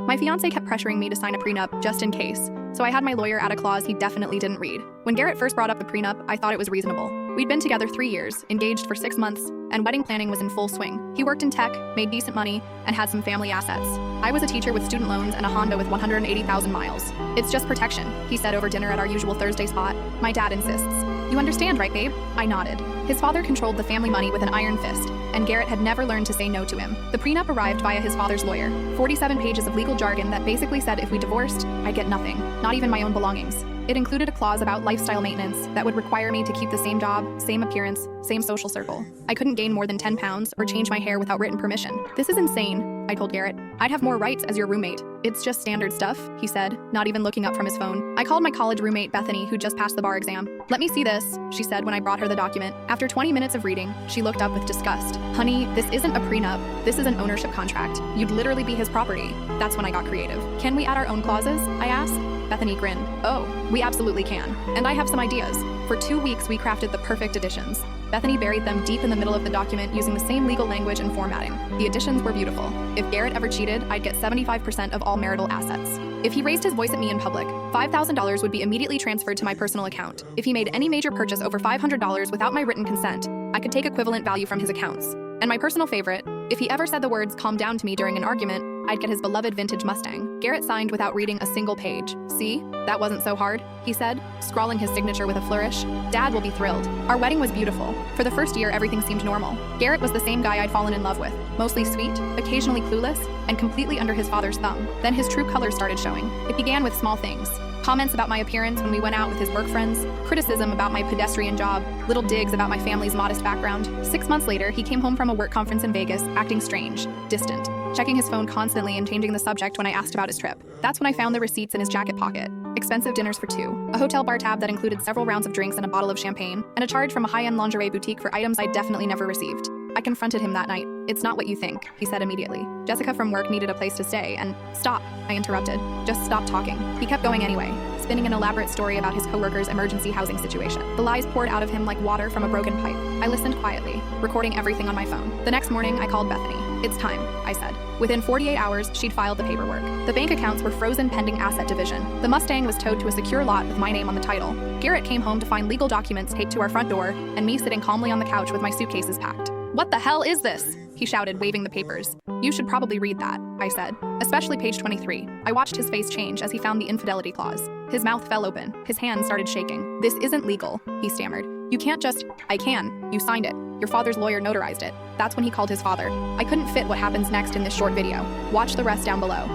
My fiancé kept pressuring me to sign a prenup just in case, so I had my lawyer add a clause he definitely didn't read. When Garrett first brought up the prenup, I thought it was reasonable. We'd been together 3 years, engaged for 6 months, and wedding planning was in full swing. He worked in tech, made decent money, and had some family assets. I was a teacher with student loans and a Honda with 180,000 miles. It's just protection, he said over dinner at our usual Thursday spot. My dad insists. You understand, right, babe? I nodded. His father controlled the family money with an iron fist, and Garrett had never learned to say no to him. The prenup arrived via his father's lawyer. 47 pages of legal jargon that basically said if we divorced, I'd get nothing, not even my own belongings. It included a clause about lifestyle maintenance that would require me to keep the same job, same appearance, same social circle. I couldn't gain more than 10 pounds or change my hair without written permission. This is insane, I told Garrett. I'd have more rights as your roommate. It's just standard stuff, he said, not even looking up from his phone. I called my college roommate Bethany, who just passed the bar exam. Let me see this, she said when I brought her the document. After 20 minutes of reading, she looked up with disgust. Honey, this isn't a prenup. This is an ownership contract. You'd literally be his property. That's when I got creative. Can we add our own clauses? I asked. Bethany grinned. Oh, we absolutely can. And I have some ideas. For 2 weeks, we crafted the perfect additions. Bethany buried them deep in the middle of the document using the same legal language and formatting. The additions were beautiful. If Garrett ever cheated, I'd get 75% of all marital assets. If he raised his voice at me in public, $5,000 would be immediately transferred to my personal account. If he made any major purchase over $500 without my written consent, I could take equivalent value from his accounts. And my personal favorite, if he ever said the words "calm down" to me during an argument, I'd get his beloved vintage Mustang. Garrett signed without reading a single page. See? That wasn't so hard, he said, scrawling his signature with a flourish. Dad will be thrilled. Our wedding was beautiful. For the first year, everything seemed normal. Garrett was the same guy I'd fallen in love with, mostly sweet, occasionally clueless, and completely under his father's thumb. Then his true colors started showing. It began with small things. Comments about my appearance when we went out with his work friends, criticism about my pedestrian job, little digs about my family's modest background. 6 months later, he came home from a work conference in Vegas, acting strange, distant, checking his phone constantly and changing the subject when I asked about his trip. That's when I found the receipts in his jacket pocket. Expensive dinners for 2, a hotel bar tab that included several rounds of drinks and a bottle of champagne, and a charge from a high-end lingerie boutique for items I'd definitely never received. I confronted him that night. It's not what you think, he said immediately. Jessica from work needed a place to stay, and stop, I interrupted. Just stop talking. He kept going anyway, spinning an elaborate story about his coworker's emergency housing situation. The lies poured out of him like water from a broken pipe. I listened quietly, recording everything on my phone. The next morning, I called Bethany. It's time, I said. Within 48 hours, she'd filed the paperwork. The bank accounts were frozen pending asset division. The Mustang was towed to a secure lot with my name on the title. Garrett came home to find legal documents taped to our front door, and me sitting calmly on the couch with my suitcases packed. What the hell is this? He shouted, waving the papers. You should probably read that, I said, especially page 23. I watched his face change as he found the infidelity clause. His mouth fell open. His hands started shaking. This isn't legal, he stammered. You can't just— I can. You signed it. Your father's lawyer notarized it. That's when he called his father. I couldn't fit what happens next in this short video. Watch the rest down below.